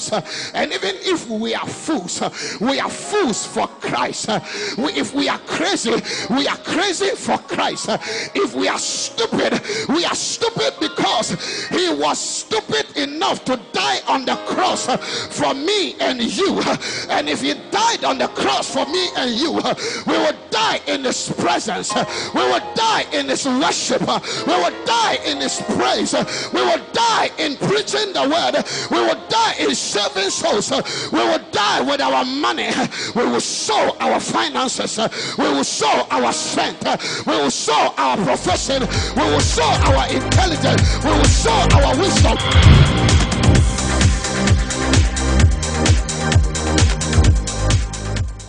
cross. And even if we are fools for Christ. If we are crazy for Christ. If we are stupid because he was stupid enough to die on the cross for me and you. And if he died on the cross for me and you, we will die in his presence. We will die in his worship. We will die in his praise. We will die in preaching the word. We will die in saving souls. We will die with our money. We will sow our finances. We will sow our strength. We will sow our profession. We will sow our intelligence. We will sow our wisdom.